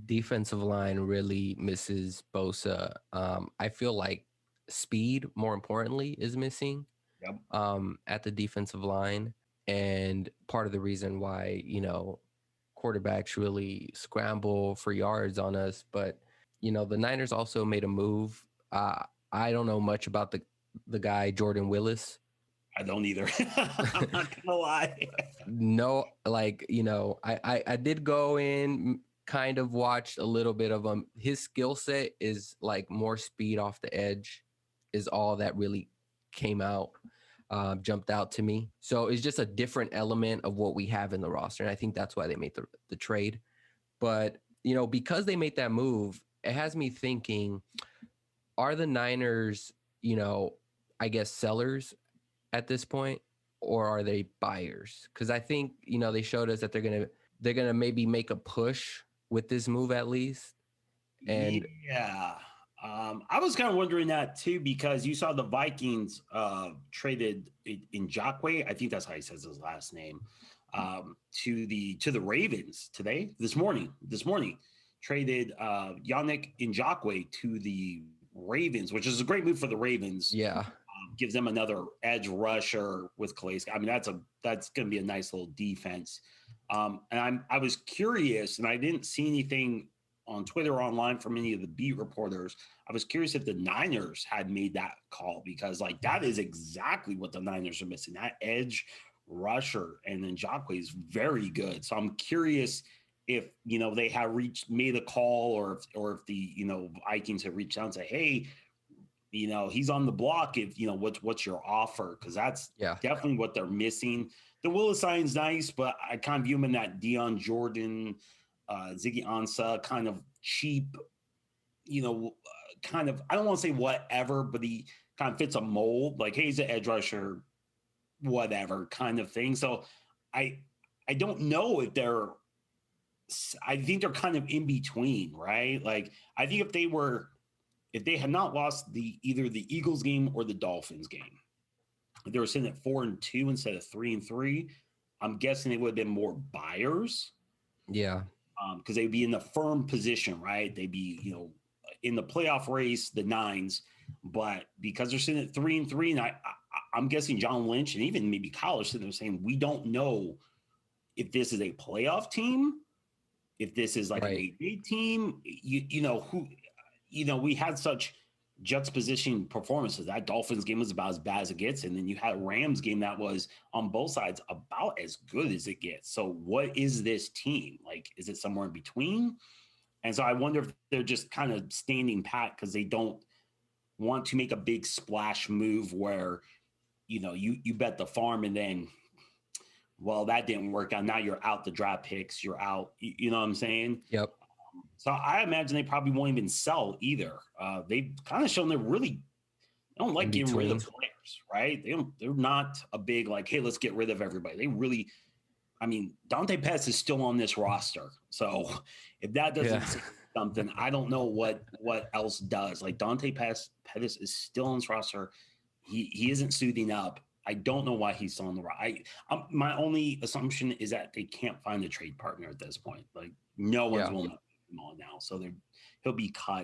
defensive line really misses Bosa. I feel like speed, more importantly, is missing Yep. at the defensive line. And part of the reason why, quarterbacks really scramble for yards on us. But, the Niners also made a move. I don't know much about the guy, Jordan Willis. I don't either. I'm not going to lie. No, I did go in, kind of watched a little bit of him. His skill set is like more speed off the edge is all that really came out, jumped out to me. So it's just a different element of what we have in the roster. And I think that's why they made the trade. But, because they made that move, it has me thinking, are the Niners, I guess sellers at this point, or are they buyers? Because I think they showed us that they're gonna maybe make a push with this move at least. And yeah, I was kind of wondering that too, because you saw the Vikings traded Ngakoue, I think that's how he says his last name, to the Ravens this morning traded Yannick Ngakoue to the Ravens, which is a great move for the Ravens. yeah, Gives them another edge rusher with Calais. I mean, that's going to be a nice little defense. And I was curious, and I didn't see anything on Twitter or online from any of the beat reporters. I was curious if the Niners had made that call, because that is exactly what the Niners are missing. That edge rusher, and then Ngakoue is very good. So I'm curious if they have made a call, or if the Vikings have reached out and say, hey, he's on the block. If what's your offer? Because that's definitely what they're missing. The Willis sign's nice, but I kind of view him in that Deion Jordan, Ziggy Ansah kind of cheap, kind of, I don't want to say whatever, but he kind of fits a mold. Like, hey, he's an edge rusher, whatever kind of thing. So I don't know if I think they're kind of in between, right? Like, I think if they had not lost either the Eagles game or the Dolphins game, if they were sitting at 4-2 instead of 3-3, I'm guessing they would have been more buyers. Yeah. Because they'd be in the firm position, right? They'd be, in the playoff race, the Nines. But because they're sitting at 3-3, and I'm guessing John Lynch and even maybe Kyle are sitting there saying, we don't know if this is a playoff team, if this is like an 8-8 team, we had such juxtaposition performances. That Dolphins game was about as bad as it gets. And then you had a Rams game that was on both sides about as good as it gets. So what is this team? Like, is it somewhere in between? And so I wonder if they're just kind of standing pat because they don't want to make a big splash move where, you bet the farm and then, well, that didn't work out. Now you're out the draft picks. You're out. You know what I'm saying? Yep. So I imagine they probably won't even sell either. They've kind of shown they don't like getting rid of players, right? They're not a big like, hey, let's get rid of everybody. They really, Dante Pettis is still on this roster. So if that doesn't say something, I don't know what else does. Like, Dante Pettis is still on this roster. He isn't suiting up. I don't know why he's still on the roster. My only assumption is that they can't find a trade partner at this point. Like, no one's willing to put him on now, so he'll be cut.